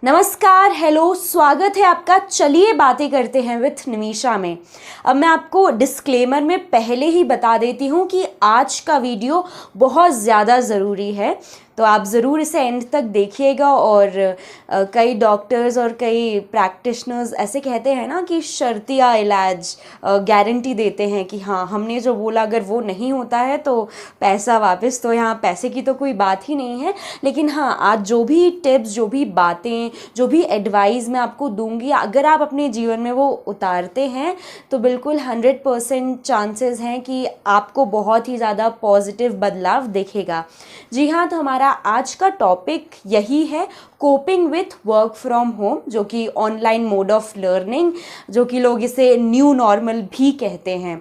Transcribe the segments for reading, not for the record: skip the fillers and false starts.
नमस्कार, हेलो, स्वागत है आपका। चलिए बातें करते हैं विथ निमिषा में। अब मैं आपको डिस्क्लेमर में पहले ही बता देती हूँ कि आज का वीडियो बहुत ज़्यादा ज़रूरी है, तो आप ज़रूर इसे एंड तक देखिएगा। और कई डॉक्टर्स और कई प्रैक्टिशनर्स ऐसे कहते हैं ना कि शर्तिया इलाज गारंटी देते हैं कि हाँ, हमने जो बोला अगर वो नहीं होता है तो पैसा वापस। तो यहाँ पैसे की तो कोई बात ही नहीं है, लेकिन हाँ, आज जो भी टिप्स, जो भी बातें, जो भी एडवाइस मैं आपको दूंगी, अगर आप अपने जीवन में वो उतारते हैं तो बिल्कुल 100% चांसेस हैं कि आपको बहुत ही ज़्यादा पॉजिटिव बदलाव दिखेगा। जी हाँ, तो हमारा आज का टॉपिक यही है, coping with work from home, जो कि ऑनलाइन मोड ऑफ लर्निंग, जो कि लोग इसे न्यू नॉर्मल भी कहते हैं।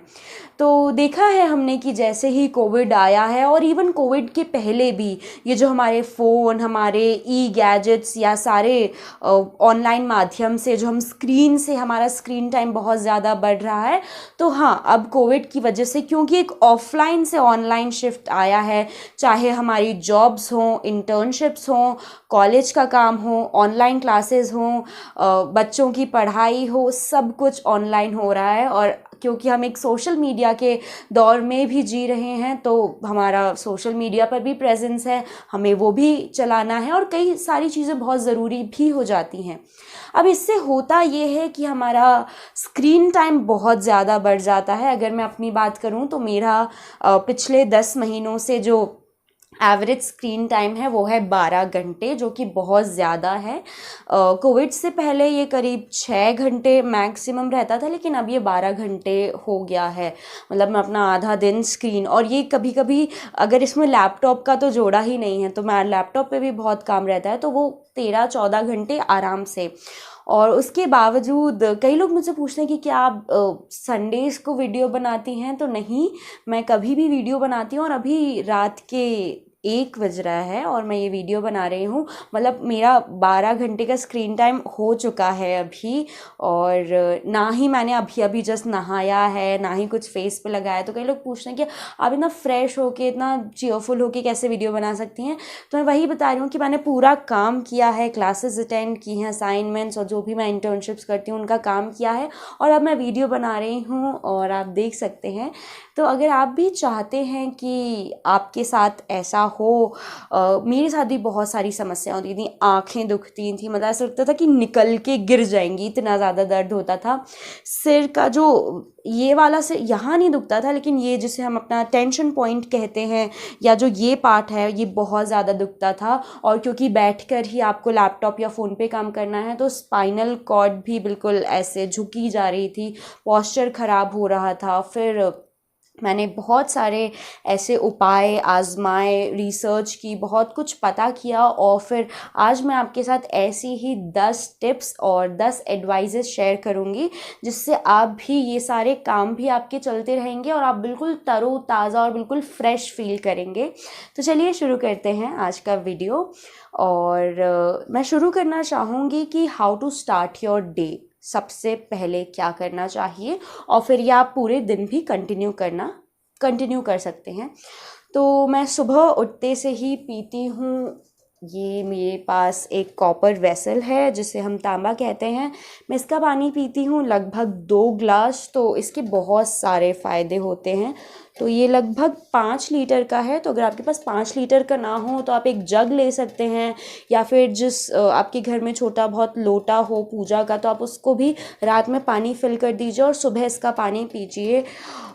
तो देखा है हमने कि जैसे ही कोविड आया है, और इवन कोविड के पहले भी, ये जो हमारे फ़ोन, हमारे ई गैजेट्स या सारे ऑनलाइन माध्यम से जो हम स्क्रीन से, हमारा स्क्रीन टाइम बहुत ज़्यादा बढ़ रहा है। तो हाँ, अब कोविड की वजह से, क्योंकि एक ऑफलाइन से ऑनलाइन शिफ्ट आया है, चाहे हमारी जॉब्स हों, इंटर्नशिप्स हों, कॉलेज का काम हो, ऑनलाइन क्लासेस हों, बच्चों की पढ़ाई हो, सब कुछ ऑनलाइन हो रहा है। और क्योंकि हम एक सोशल मीडिया के दौर में भी जी रहे हैं, तो हमारा सोशल मीडिया पर भी प्रेजेंस है, हमें वो भी चलाना है, और कई सारी चीज़ें बहुत ज़रूरी भी हो जाती हैं। अब इससे होता ये है कि हमारा स्क्रीन टाइम बहुत ज़्यादा बढ़ जाता है। अगर मैं अपनी बात करूं तो मेरा पिछले 10 महीनों से जो एवरेज स्क्रीन टाइम है वो है 12 घंटे, जो कि बहुत ज़्यादा है। कोविड से पहले ये करीब 6 घंटे मैक्सिमम रहता था, लेकिन अब ये 12 घंटे हो गया है। मतलब मैं अपना आधा दिन स्क्रीन, और ये कभी कभी अगर इसमें लैपटॉप का तो जोड़ा ही नहीं है, तो मैं लैपटॉप पे भी बहुत काम रहता है, तो वो 13-14 घंटे आराम से। और उसके बावजूद कई लोग मुझसे पूछते हैं कि क्या आप संडेज़ को वीडियो बनाती हैं, तो नहीं, मैं कभी भी वीडियो बनाती हूँ। और अभी रात के 1 बज रहा है और मैं ये वीडियो बना रही हूँ। मतलब मेरा 12 घंटे का स्क्रीन टाइम हो चुका है अभी। और ना ही मैंने अभी अभी जस्ट नहाया है, ना ही कुछ फेस पे लगाया। तो कई लोग पूछते हैं कि आप इतना फ्रेश होके, इतना चीयरफुल होके कैसे वीडियो बना सकती हैं। तो मैं वही बता रही हूँ कि मैंने पूरा काम किया है, क्लासेस अटेंड की हैं, असाइनमेंट्स और जो भी मैं इंटर्नशिप्स करती हूँ उनका काम किया है, और अब मैं वीडियो बना रही हूँ और आप देख सकते हैं। तो अगर आप भी चाहते हैं कि आपके साथ ऐसा हो, मेरे साथ भी बहुत सारी समस्याएं होती थी, आंखें दुखती थी, मतलब ऐसा लगता था कि निकल के गिर जाएंगी, इतना ज़्यादा दर्द होता था। सिर का जो ये वाला से यहाँ नहीं दुखता था, लेकिन ये जिसे हम अपना टेंशन पॉइंट कहते हैं, या जो ये पार्ट है, ये बहुत ज़्यादा दुखता था। और क्योंकि बैठकर ही आपको लैपटॉप या फ़ोन पे काम करना है, तो स्पाइनल कॉर्ड भी बिल्कुल ऐसे झुकी जा रही थी, पोस्चर ख़राब हो रहा था। फिर मैंने बहुत सारे ऐसे उपाय आजमाए, रिसर्च की, बहुत कुछ पता किया, और फिर आज मैं आपके साथ ऐसी ही 10 टिप्स और 10 एडवाइजेस शेयर करूंगी, जिससे आप भी, ये सारे काम भी आपके चलते रहेंगे और आप बिल्कुल तरोताज़ा और बिल्कुल फ्रेश फील करेंगे। तो चलिए शुरू करते हैं आज का वीडियो। और मैं शुरू करना चाहूँगी कि how to start your day, सबसे पहले क्या करना चाहिए, और फिर ये आप पूरे दिन भी कंटिन्यू कर सकते हैं। तो मैं सुबह उठते से ही पीती हूँ, ये मेरे पास एक कॉपर वेसल है जिसे हम तांबा कहते हैं, मैं इसका पानी पीती हूँ लगभग 2 ग्लास। तो इसके बहुत सारे फ़ायदे होते हैं। तो ये लगभग 5 लीटर का है। तो अगर आपके पास 5 लीटर का ना हो तो आप एक जग ले सकते हैं, या फिर जिस आपके घर में छोटा बहुत लोटा हो पूजा का, तो आप उसको भी रात में पानी फिल कर दीजिए और सुबह इसका पानी पीजिए।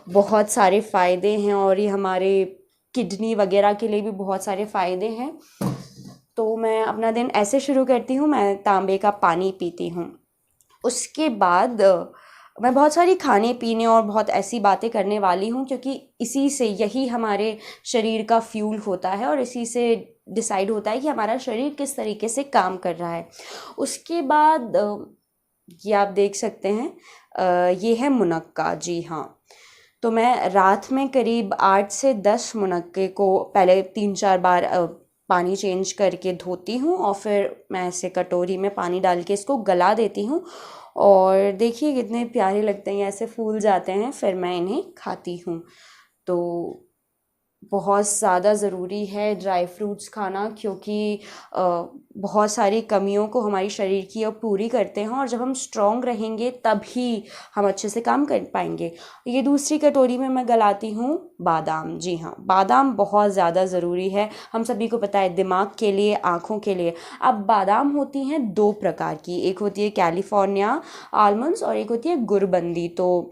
बहुत सारे फ़ायदे हैं, और ये हमारे किडनी वगैरह के लिए भी बहुत सारे फ़ायदे हैं। तो मैं अपना दिन ऐसे शुरू करती हूँ, मैं तांबे का पानी पीती हूँ। उसके बाद मैं बहुत सारी खाने पीने और बहुत ऐसी बातें करने वाली हूँ, क्योंकि इसी से, यही हमारे शरीर का फ्यूल होता है, और इसी से डिसाइड होता है कि हमारा शरीर किस तरीके से काम कर रहा है। उसके बाद ये आप देख सकते हैं, ये है मुनक्का। जी हाँ, तो मैं रात में करीब 8 से 10 मुनक्के को पहले 3-4 बार पानी चेंज करके धोती हूँ, और फिर मैं ऐसे कटोरी में पानी डाल के इसको गला देती हूँ। और देखिए कितने प्यारे लगते हैं, ऐसे फूल जाते हैं, फिर मैं इन्हें खाती हूँ। तो बहुत ज़्यादा ज़रूरी है ड्राई फ्रूट्स खाना, क्योंकि बहुत सारी कमियों को हमारी शरीर की अब पूरी करते हैं, और जब हम स्ट्रॉन्ग रहेंगे तभी हम अच्छे से काम कर पाएंगे। ये दूसरी कटोरी में मैं गलाती हूँ बादाम। जी हाँ, बादाम बहुत ज़्यादा ज़रूरी है, हम सभी को पता है, दिमाग के लिए, आँखों के लिए। अब बादाम होती हैं दो प्रकार की, एक होती है कैलिफोर्निया आलमंड्स और एक होती है गुरबंदी। तो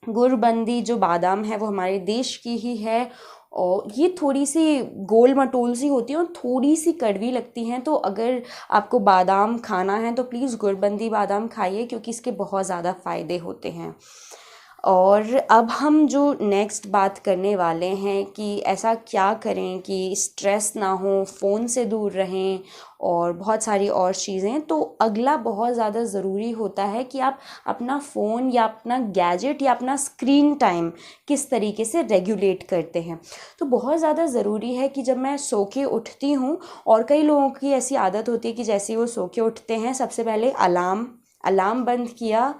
गुरबंदी जो बादाम है वो हमारे देश की ही है, और ये थोड़ी सी गोल मटोल सी होती है और थोड़ी सी कड़वी लगती हैं। तो अगर आपको बादाम खाना है तो प्लीज़ गुरबंदी बादाम खाइए, क्योंकि इसके बहुत ज़्यादा फ़ायदे होते हैं। और अब हम जो नेक्स्ट बात करने वाले हैं कि ऐसा क्या करें कि स्ट्रेस ना हो, फ़ोन से दूर रहें और बहुत सारी और चीज़ें। तो अगला बहुत ज़्यादा ज़रूरी होता है कि आप अपना फ़ोन या अपना गैजेट या अपना स्क्रीन टाइम किस तरीके से रेगुलेट करते हैं। तो बहुत ज़्यादा ज़रूरी है कि जब मैं सो के उठती हूँ, और कई लोगों की ऐसी आदत होती है कि जैसे ही वो सो के उठते हैं सबसे पहले अलार्म बंद किया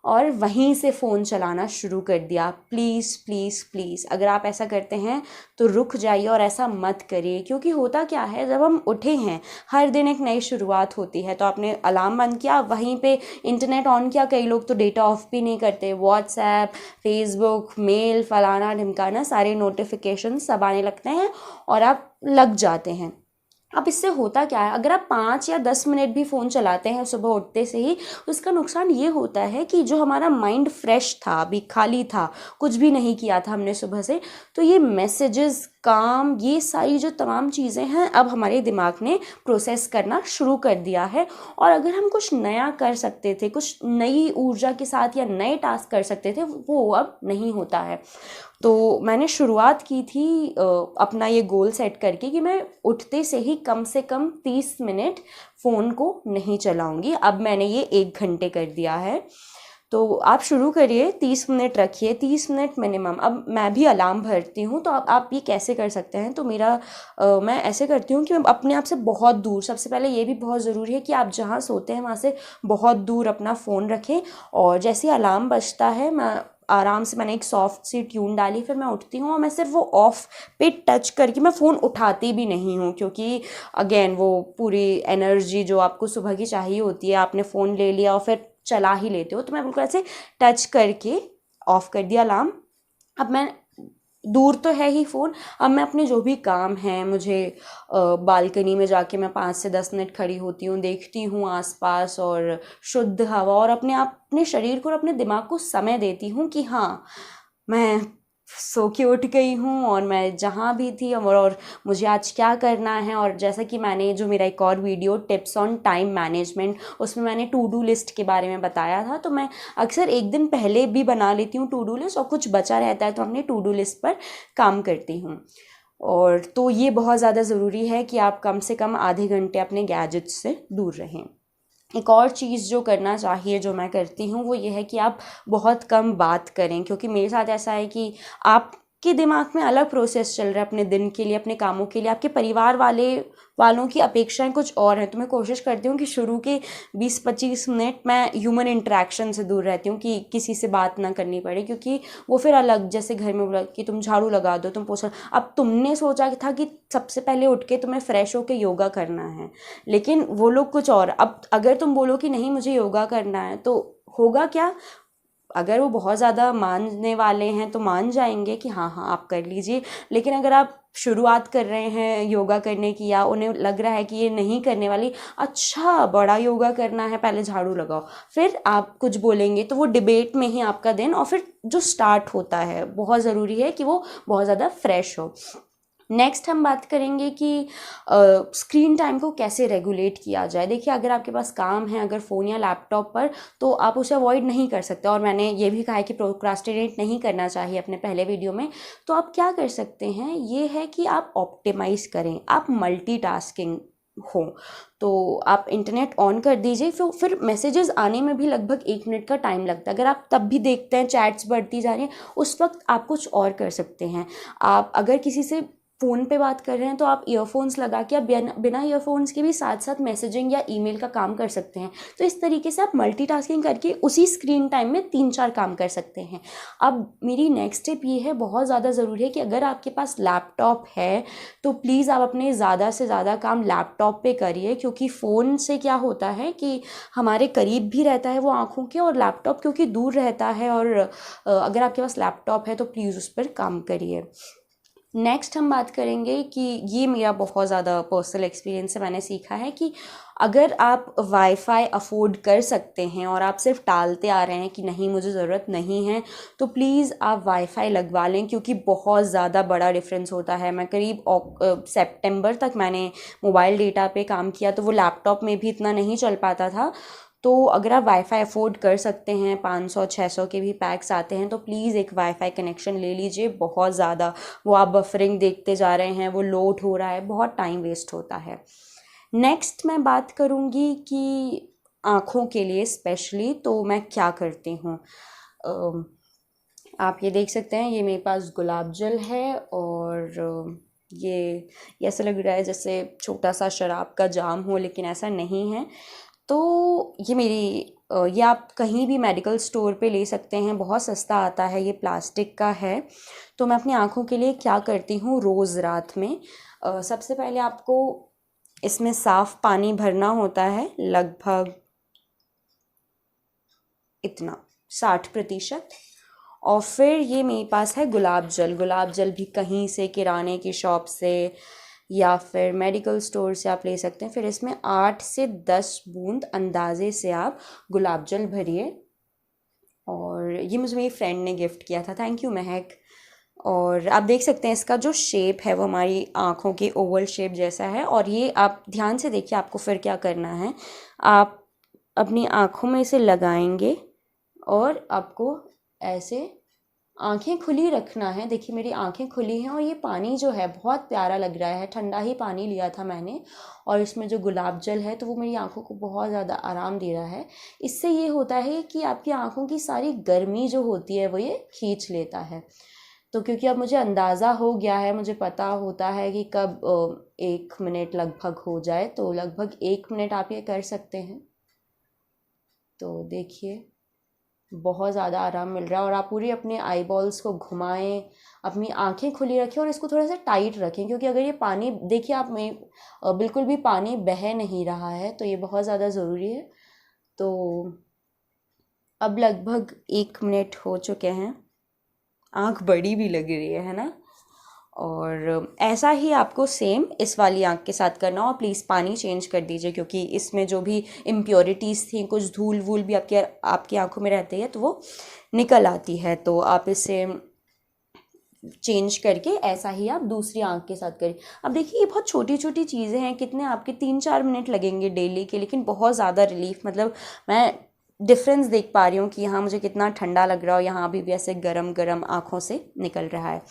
और वहीं से फ़ोन चलाना शुरू कर दिया। प्लीज़ प्लीज़ प्लीज़, अगर आप ऐसा करते हैं तो रुक जाइए और ऐसा मत करिए, क्योंकि होता क्या है, जब हम उठे हैं, हर दिन एक नई शुरुआत होती है। तो आपने अलार्म बंद किया, वहीं पे इंटरनेट ऑन किया, कई लोग तो डेटा ऑफ भी नहीं करते, व्हाट्सएप, फेसबुक, मेल, फलाना ढिमकाना, सारे नोटिफिकेशन सब आने लगते हैं और आप लग जाते हैं। अब इससे होता क्या है, अगर आप 5 या 10 मिनट भी फ़ोन चलाते हैं सुबह उठते से ही, तो इसका नुकसान ये होता है कि जो हमारा माइंड फ्रेश था, अभी खाली था, कुछ भी नहीं किया था हमने सुबह से, तो ये मैसेजेस, काम, ये सारी जो तमाम चीज़ें हैं अब हमारे दिमाग ने प्रोसेस करना शुरू कर दिया है। और अगर हम कुछ नया कर सकते थे, कुछ नई ऊर्जा के साथ या नए टास्क कर सकते थे, वो अब नहीं होता है। तो मैंने शुरुआत की थी अपना ये गोल सेट करके कि मैं उठते से कम 30 मिनट फ़ोन को नहीं चलाऊंगी। अब मैंने ये 1 घंटे कर दिया है। तो आप शुरू करिए, 30 मिनट रखिए, 30 मिनट मिनिमम। अब मैं भी अलार्म भरती हूँ, तो अब आप ये कैसे कर सकते हैं, तो मैं ऐसे करती हूँ कि मैं अपने आप से बहुत दूर, सबसे पहले ये भी बहुत ज़रूरी है कि आप जहाँ सोते हैं वहाँ से बहुत दूर अपना फ़ोन रखें। और जैसे अलार्म बजता है, मैं आराम से, मैंने एक सॉफ्ट सी ट्यून डाली, फिर मैं उठती हूँ और मैं सिर्फ वो ऑफ पे टच करके मैं फ़ोन उठाती भी नहीं हूँ, क्योंकि अगेन वो पूरी एनर्जी जो आपको सुबह की चाहिए होती है, आपने फ़ोन ले लिया और फिर चला ही लेते हो, तो मैं बिल्कुल ऐसे टच करके ऑफ कर दिया अलार्म। अब मैं दूर तो है ही फ़ोन, अब मैं अपने जो भी काम हैं, मुझे बालकनी में जाके मैं 5 से 10 मिनट खड़ी होती हूँ, देखती हूँ आसपास और शुद्ध हवा, और अपने शरीर को और अपने दिमाग को समय देती हूँ कि हाँ, मैं सो के उठ गई हूँ और मैं जहाँ भी थी, और मुझे आज क्या करना है। और जैसा कि मैंने जो मेरा एक और video tips on time management, उसमें मैंने टू डू लिस्ट के बारे में बताया था, तो मैं अक्सर एक दिन पहले भी बना लेती हूँ टू डू लिस्ट, और कुछ बचा रहता है तो अपनी टू डू लिस्ट पर काम करती हूँ। और तो ये बहुत ज़्यादा ज़रूरी है कि आप कम से कम आधे घंटे अपने गैजेट्स से दूर रहें। एक और चीज़ जो करना चाहिए, जो मैं करती हूँ, वो ये है कि आप बहुत कम बात करें, क्योंकि मेरे साथ ऐसा है कि आपके दिमाग में अलग प्रोसेस चल रहा है अपने दिन के लिए, अपने कामों के लिए, आपके परिवार वालों की अपेक्षाएं कुछ और हैं। तो मैं कोशिश करती हूँ कि शुरू के 20-25 मिनट मैं ह्यूमन इंटरेक्शन से दूर रहती हूँ, कि किसी से बात ना करनी पड़े, क्योंकि वो फिर अलग, जैसे घर में बोला कि तुम झाड़ू लगा दो, तुम पोछा, अब तुमने सोचा था कि सबसे पहले उठ के तुम्हें फ्रेश होकर योगा करना है, लेकिन वो लोग कुछ और। अब अगर तुम बोलो कि नहीं मुझे योगा करना है, तो होगा क्या, अगर वो बहुत ज़्यादा मानने वाले हैं तो मान जाएंगे कि हाँ हाँ आप कर लीजिए, लेकिन अगर आप शुरुआत कर रहे हैं योगा करने की, या उन्हें लग रहा है कि ये नहीं करने वाली, अच्छा बड़ा योगा करना है, पहले झाड़ू लगाओ, फिर आप कुछ बोलेंगे, तो वो डिबेट में ही आपका दिन, और फिर जो स्टार्ट होता है, बहुत ज़रूरी है कि वो बहुत ज़्यादा फ्रेश हो। नेक्स्ट हम बात करेंगे कि स्क्रीन टाइम को कैसे रेगुलेट किया जाए। देखिए, अगर आपके पास काम है, अगर फ़ोन या लैपटॉप पर, तो आप उसे अवॉइड नहीं कर सकते, और मैंने ये भी कहा है कि प्रोक्रास्टिनेट नहीं करना चाहिए अपने पहले वीडियो में। तो आप क्या कर सकते हैं, ये है कि आप ऑप्टिमाइज़ करें, आप मल्टीटास्किंग हो। तो आप इंटरनेट ऑन कर दीजिए, फिर मैसेजेस आने में भी लगभग 1 मिनट का टाइम लगता है। अगर आप तब भी देखते हैं चैट्स बढ़ती जा रही हैं, उस वक्त आप कुछ और कर सकते हैं। आप अगर किसी से फ़ोन पे बात कर रहे हैं तो आप ईयरफोन्स लगा के आप बिना ईयरफोन्स के भी साथ साथ मैसेजिंग या ईमेल का काम कर सकते हैं। तो इस तरीके से आप मल्टीटास्किंग करके उसी स्क्रीन टाइम में 3-4 काम कर सकते हैं। अब मेरी नेक्स्ट टिप ये है, बहुत ज़्यादा ज़रूरी है कि अगर आपके पास लैपटॉप है तो प्लीज़ आप अपने ज़्यादा से ज़्यादा काम लैपटॉप पे करिए, क्योंकि फ़ोन से क्या होता है कि हमारे करीब भी रहता है वो आँखों के, और लैपटॉप क्योंकि दूर रहता है। और अगर आपके पास लैपटॉप है तो प्लीज़ उस पर काम करिए। नेक्स्ट हम बात करेंगे कि ये मेरा बहुत ज़्यादा पर्सनल एक्सपीरियंस से मैंने सीखा है कि अगर आप वाईफाई अफोर्ड कर सकते हैं और आप सिर्फ टालते आ रहे हैं कि नहीं मुझे ज़रूरत नहीं है, तो प्लीज़ आप वाईफाई लगवा लें, क्योंकि बहुत ज़्यादा बड़ा डिफरेंस होता है। मैं करीब सितंबर तक मैंने मोबाइल डेटा पे काम किया, तो वो लैपटॉप में भी इतना नहीं चल पाता था। तो अगर आप वाईफाई अफोर्ड कर सकते हैं, 500-600 के भी पैक्स आते हैं, तो प्लीज़ एक वाईफाई कनेक्शन ले लीजिए। बहुत ज़्यादा वो आप बफरिंग देखते जा रहे हैं, वो लोड हो रहा है, बहुत टाइम वेस्ट होता है। नेक्स्ट मैं बात करूँगी कि आँखों के लिए स्पेशली तो मैं क्या करती हूँ। आप ये देख सकते हैं, ये मेरे पास गुलाब जल है, और ये ऐसा लग रहा है जैसे छोटा सा शराब का जाम हो, लेकिन ऐसा नहीं है। तो ये मेरी ये आप कहीं भी मेडिकल स्टोर पे ले सकते हैं, बहुत सस्ता आता है, ये प्लास्टिक का है। तो मैं अपनी आँखों के लिए क्या करती हूँ, रोज़ रात में सबसे पहले आपको इसमें साफ़ पानी भरना होता है, लगभग इतना 60%। और फिर ये मेरे पास है गुलाब जल भी कहीं से किराने की शॉप से या फिर मेडिकल स्टोर से आप ले सकते हैं। फिर इसमें 8 से 10 बूंद अंदाजे से आप गुलाब जल भरिए, और ये मुझे मेरी फ्रेंड ने गिफ्ट किया था, थैंक यू महक। और आप देख सकते हैं इसका जो शेप है वो हमारी आँखों के ओवल शेप जैसा है। और ये आप ध्यान से देखिए, आपको फिर क्या करना है, आप अपनी आँखों में इसे लगाएंगे और आपको ऐसे आंखें खुली रखना है। देखिए मेरी आंखें खुली हैं, और ये पानी जो है बहुत प्यारा लग रहा है, ठंडा ही पानी लिया था मैंने, और इसमें जो गुलाब जल है तो वो मेरी आंखों को बहुत ज़्यादा आराम दे रहा है। इससे ये होता है कि आपकी आंखों की सारी गर्मी जो होती है वो ये खींच लेता है। तो क्योंकि अब मुझे अंदाज़ा हो गया है, मुझे पता होता है कि कब 1 मिनट लगभग हो जाए, तो लगभग 1 मिनट आप ये कर सकते हैं। तो देखिए बहुत ज़्यादा आराम मिल रहा है, और आप पूरी अपने आई बॉल्स को घुमाएं, अपनी आंखें खुली रखें और इसको थोड़ा सा टाइट रखें, क्योंकि अगर ये पानी देखिए आप में बिल्कुल भी पानी बह नहीं रहा है, तो ये बहुत ज़्यादा ज़रूरी है। तो अब लगभग 1 मिनट हो चुके हैं, आँख बड़ी भी लग रही है ना। और ऐसा ही आपको सेम इस वाली आँख के साथ करना हो। प्लीज़ पानी चेंज कर दीजिए, क्योंकि इसमें जो भी इम्प्योरिटीज़ थी, कुछ धूल वूल भी आपकी आँखों में रहती है तो वो निकल आती है। तो आप इसे चेंज करके ऐसा ही आप दूसरी आँख के साथ करें। अब देखिए ये बहुत छोटी छोटी चीज़ें हैं, कितने आपके 3-4 मिनट लगेंगे डेली के, लेकिन बहुत ज़्यादा रिलीफ, मतलब मैं डिफरेंस देख पा रही हूँ कि यहाँ मुझे कितना ठंडा लग रहा है और यहाँ अभी भी ऐसे गरम गरम आँखों से निकल रहा है।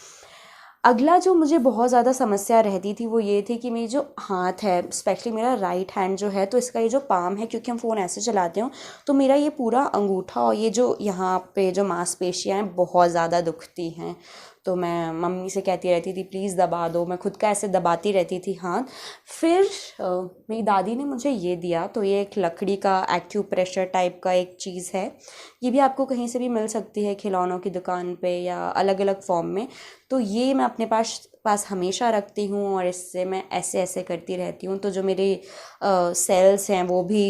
अगला जो मुझे बहुत ज़्यादा समस्या रहती थी वो ये थी कि मेरी जो हाथ है, स्पेशली मेरा राइट हैंड जो है, तो इसका ये जो पाम है, क्योंकि हम फ़ोन ऐसे चलाते हो, तो मेरा ये पूरा अंगूठा और ये जो यहाँ पे जो मांसपेशियाँ हैं बहुत ज़्यादा दुखती हैं। तो मैं मम्मी से कहती रहती थी प्लीज़ दबा दो, मैं खुद का ऐसे दबाती रहती थी हाथ। फिर मेरी दादी ने मुझे ये दिया, तो ये एक लकड़ी का एक्यूप्रेशर टाइप का एक चीज़ है, ये भी आपको कहीं से भी मिल सकती है, खिलौनों की दुकान पे या अलग अलग फॉर्म में। तो ये मैं अपने पास हमेशा रखती हूँ, और इससे मैं ऐसे ऐसे करती रहती हूँ, तो जो मेरे सेल्स हैं वो भी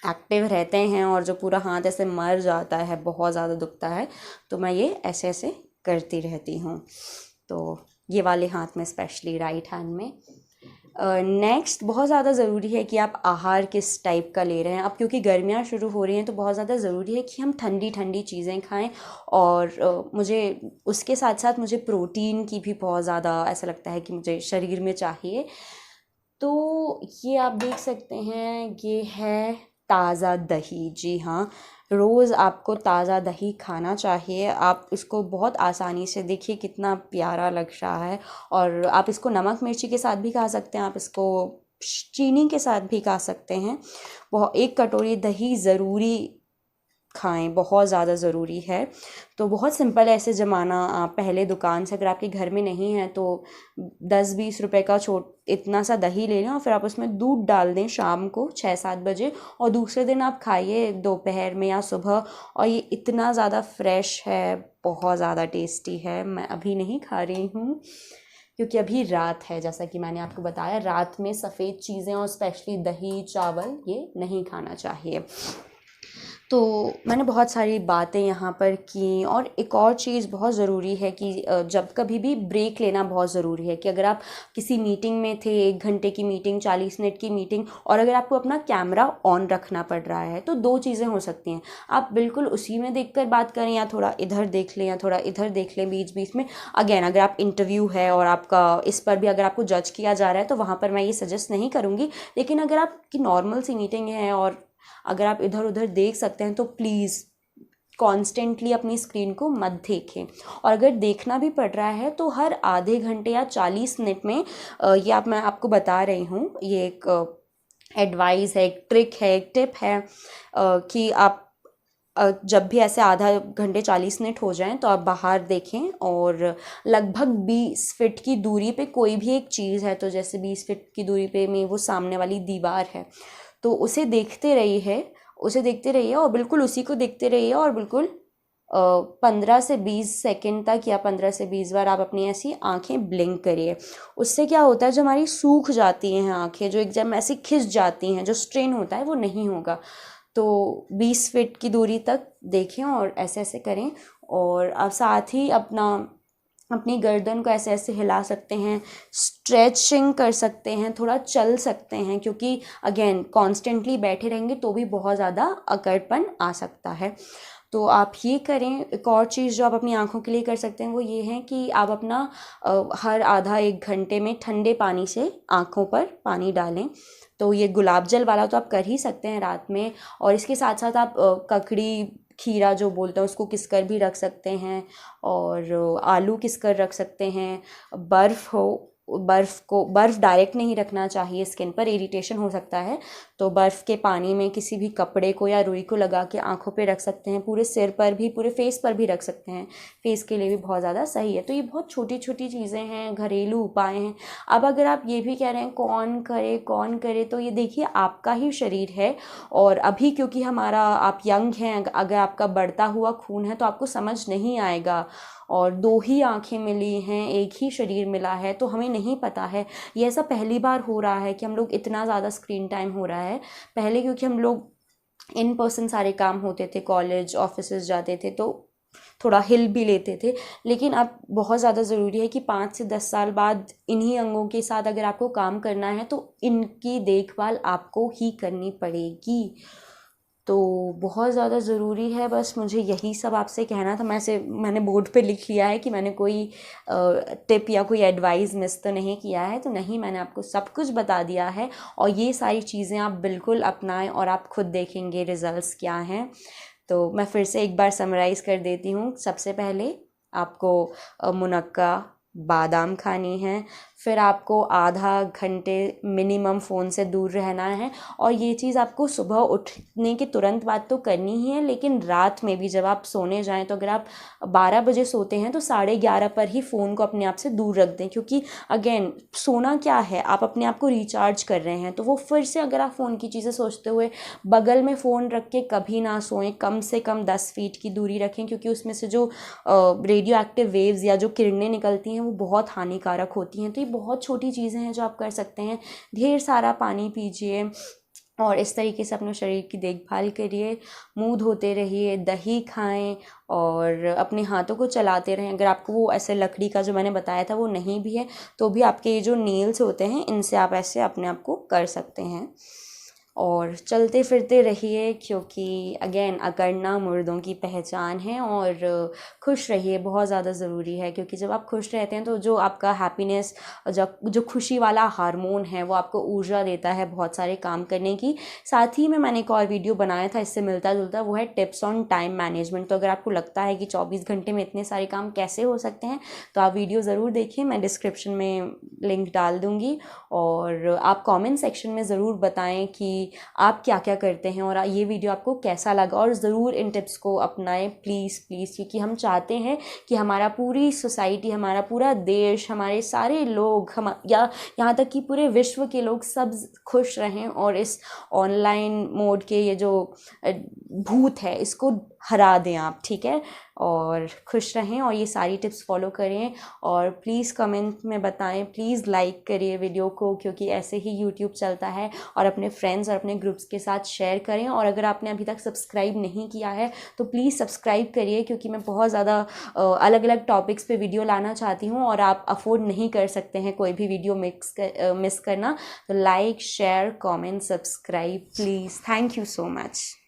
एक्टिव रहते हैं, और जो पूरा हाथ ऐसे मर जाता है, बहुत ज़्यादा दुखता है, तो मैं ये ऐसे ऐसे करती रहती हूँ। तो ये वाले हाथ में, स्पेशली राइट हैंड में। नेक्स्ट बहुत ज़्यादा ज़रूरी है कि आप आहार किस टाइप का ले रहे हैं। अब क्योंकि गर्मियाँ शुरू हो रही हैं तो बहुत ज़्यादा ज़रूरी है कि हम ठंडी ठंडी चीज़ें खाएं, और मुझे उसके साथ साथ मुझे प्रोटीन की भी बहुत ज़्यादा ऐसा लगता है कि मुझे शरीर में चाहिए। तो ये आप देख सकते हैं, ये है ताज़ा दही। जी हाँ, रोज़ आपको ताज़ा दही खाना चाहिए। आप इसको बहुत आसानी से, देखिए कितना प्यारा लग रहा है, और आप इसको नमक मिर्ची के साथ भी खा सकते हैं, आप इसको चीनी के साथ भी खा सकते हैं। बहुत 1 कटोरी दही ज़रूरी खाएं, बहुत ज़्यादा ज़रूरी है। तो बहुत सिंपल है ऐसे जमाना। आप पहले दुकान से अगर आपके घर में नहीं है तो 10-20 रुपए का इतना सा दही ले लें और फिर आप उसमें दूध डाल दें शाम को 6-7 बजे, और दूसरे दिन आप खाइए दोपहर में या सुबह, और ये इतना ज़्यादा फ्रेश है, बहुत ज़्यादा टेस्टी है। मैं अभी नहीं खा रही हूँ क्योंकि अभी रात है, जैसा कि मैंने आपको बताया, रात में सफ़ेद चीज़ें और स्पेशली दही चावल ये नहीं खाना चाहिए। तो मैंने बहुत सारी बातें यहाँ पर की, और एक और चीज़ बहुत ज़रूरी है कि जब कभी भी ब्रेक लेना बहुत ज़रूरी है। कि अगर आप किसी मीटिंग में थे, 1 घंटे की मीटिंग, 40 मिनट की मीटिंग, और अगर आपको अपना कैमरा ऑन रखना पड़ रहा है तो 2 चीज़ें हो सकती हैं। आप बिल्कुल उसी में देखकर बात करें, या थोड़ा इधर देख लें या थोड़ा इधर देख लें बीच बीच में। अगेन, अगर आप इंटरव्यू है और आपका इस पर भी अगर आपको जज किया जा रहा है तो वहाँ पर मैं ये सजेस्ट नहीं करूँगी। लेकिन अगर आपकी नॉर्मल सी मीटिंग है और अगर आप इधर उधर देख सकते हैं तो प्लीज़ कॉन्स्टेंटली अपनी स्क्रीन को मत देखें। और अगर देखना भी पड़ रहा है तो हर आधे घंटे या 40 मिनट में ये मैं आपको बता रही हूँ, ये एक एडवाइस है, एक ट्रिक है, एक टिप है कि आप जब भी ऐसे आधा घंटे 40 मिनट हो जाएं तो आप बाहर देखें, और लगभग 20 फीट की दूरी पे कोई भी एक चीज़ है, तो जैसे 20 फीट की दूरी पे में वो सामने वाली दीवार है तो उसे देखते रहिए और बिल्कुल उसी को देखते रहिए, और बिल्कुल 15 से 20 सेकंड तक या 15 से 20 बार आप अपनी ऐसी आंखें ब्लिंक करिए। उससे क्या होता है, जो हमारी सूख जाती हैं आंखें, जो एकदम ऐसी खिंच जाती हैं, जो स्ट्रेन होता है वो नहीं होगा। तो 20 फीट की दूरी तक देखें और ऐसे ऐसे करें। और आप साथ ही अपनी गर्दन को ऐसे ऐसे हिला सकते हैं, स्ट्रेचिंग कर सकते हैं, थोड़ा चल सकते हैं, क्योंकि अगेन कॉन्स्टेंटली बैठे रहेंगे तो भी बहुत ज़्यादा अकड़पन आ सकता है। तो आप ये करें। एक और चीज़ जो आप अपनी आँखों के लिए कर सकते हैं वो ये है कि आप अपना हर आधा 1 घंटे में ठंडे पानी से आँखों पर पानी डालें। तो ये गुलाब जल वाला तो आप कर ही सकते हैं रात में, और इसके साथ साथ आप ककड़ी खीरा जो बोलते हैं उसको किसकर भी रख सकते हैं, और आलू किसकर रख सकते हैं। बर्फ़ डायरेक्ट नहीं रखना चाहिए, स्किन पर इरिटेशन हो सकता है। तो बर्फ़ के पानी में किसी भी कपड़े को या रुई को लगा के आँखों पे रख सकते हैं, पूरे सिर पर भी, पूरे फेस पर भी रख सकते हैं, फेस के लिए भी बहुत ज़्यादा सही है। तो ये बहुत छोटी छोटी चीज़ें हैं, घरेलू उपाय हैं। अब अगर आप ये भी कह रहे हैं कौन करे, तो ये देखिए आपका ही शरीर है, और अभी क्योंकि आप यंग हैं, अगर आपका बढ़ता हुआ खून है तो आपको समझ नहीं आएगा, और 2 ही आंखें मिली हैं, एक ही शरीर मिला है, तो हमें नहीं पता है। ये ऐसा पहली बार हो रहा है कि हम लोग इतना ज़्यादा स्क्रीन टाइम हो रहा है। पहले क्योंकि हम लोग इन पर्सन सारे काम होते थे, कॉलेज ऑफिसेज जाते थे तो थोड़ा हिल भी लेते थे। लेकिन अब बहुत ज़्यादा ज़रूरी है कि 5 से 10 साल बाद इन्हीं अंगों के साथ अगर आपको काम करना है तो इनकी देखभाल आपको ही करनी पड़ेगी। तो बहुत ज़्यादा ज़रूरी है। बस मुझे यही सब आपसे कहना था। मैंने बोर्ड पे लिख लिया है कि मैंने कोई टिप या कोई एडवाइस मिस तो नहीं किया है, तो नहीं, मैंने आपको सब कुछ बता दिया है, और ये सारी चीज़ें आप बिल्कुल अपनाएं और आप खुद देखेंगे रिज़ल्ट्स क्या हैं। तो मैं फिर से एक बार समराइज़ कर देती हूँ। सबसे पहले आपको मुनक्का बादाम खानी है, फिर आपको आधा घंटे मिनिमम फ़ोन से दूर रहना है, और ये चीज़ आपको सुबह उठने के तुरंत बाद तो करनी ही है, लेकिन रात में भी जब आप सोने जाएं तो अगर आप 12 बजे सोते हैं तो 11:30 पर ही फ़ोन को अपने आप से दूर रख दें, क्योंकि अगेन सोना क्या है, आप अपने आप को रिचार्ज कर रहे हैं, तो वो फिर से अगर आप फ़ोन की चीज़ें सोचते हुए बगल में फ़ोन रख के कभी ना सोएं। कम से कम 10 फीट की दूरी रखें, क्योंकि उसमें से जो रेडियो एक्टिव वेव्स या जो किरणें निकलती हैं वो बहुत हानिकारक होती हैं। तो ये बहुत छोटी चीज़ें हैं जो आप कर सकते हैं। ढेर सारा पानी पीजिए और इस तरीके से अपने शरीर की देखभाल करिए। मुंह धोते रहिए, दही खाएं और अपने हाथों को चलाते रहें। अगर आपको वो ऐसे लकड़ी का जो मैंने बताया था वो नहीं भी है तो भी आपके ये जो नेल्स होते हैं इनसे आप ऐसे अपने आप को कर सकते हैं। और चलते फिरते रहिए, क्योंकि अगेन अकड़ना मुर्दों की पहचान है। और खुश रहिए, बहुत ज़्यादा ज़रूरी है, क्योंकि जब आप खुश रहते हैं तो जो आपका हैप्पीनेस, जो खुशी वाला हार्मोन है वो आपको ऊर्जा देता है बहुत सारे काम करने की। साथ ही में मैंने एक और वीडियो बनाया था इससे मिलता जुलता, वो है टिप्स ऑन टाइम मैनेजमेंट। तो अगर आपको लगता है कि 24 घंटे में इतने सारे काम कैसे हो सकते हैं तो आप वीडियो ज़रूर देखिए, मैं डिस्क्रिप्शन में लिंक डाल दूँगी। और आप कॉमेंट सेक्शन में ज़रूर बताएं कि कि आप क्या क्या करते हैं और ये वीडियो आपको कैसा लगा, और ज़रूर इन टिप्स को अपनाएं प्लीज़ प्लीज़, क्योंकि हम चाहते हैं कि हमारा पूरी सोसाइटी, हमारा पूरा देश, हमारे सारे लोग, हम या यहाँ तक कि पूरे विश्व के लोग सब खुश रहें और इस ऑनलाइन मोड के ये जो भूत है इसको हरा दें आप, ठीक है। और खुश रहें और ये सारी टिप्स फॉलो करें, और प्लीज़ कमेंट में बताएं, प्लीज़ लाइक करिए वीडियो को, क्योंकि ऐसे ही यूट्यूब चलता है। और अपने फ्रेंड्स और अपने ग्रुप्स के साथ शेयर करें, और अगर आपने अभी तक सब्सक्राइब नहीं किया है तो प्लीज़ सब्सक्राइब करिए, क्योंकि मैं बहुत ज़्यादा अलग अलग टॉपिक्स पे वीडियो लाना चाहती हूँ और आप अफोर्ड नहीं कर सकते हैं कोई भी वीडियो मिस करना। तो like, share, comment, subscribe please. Thank you so much.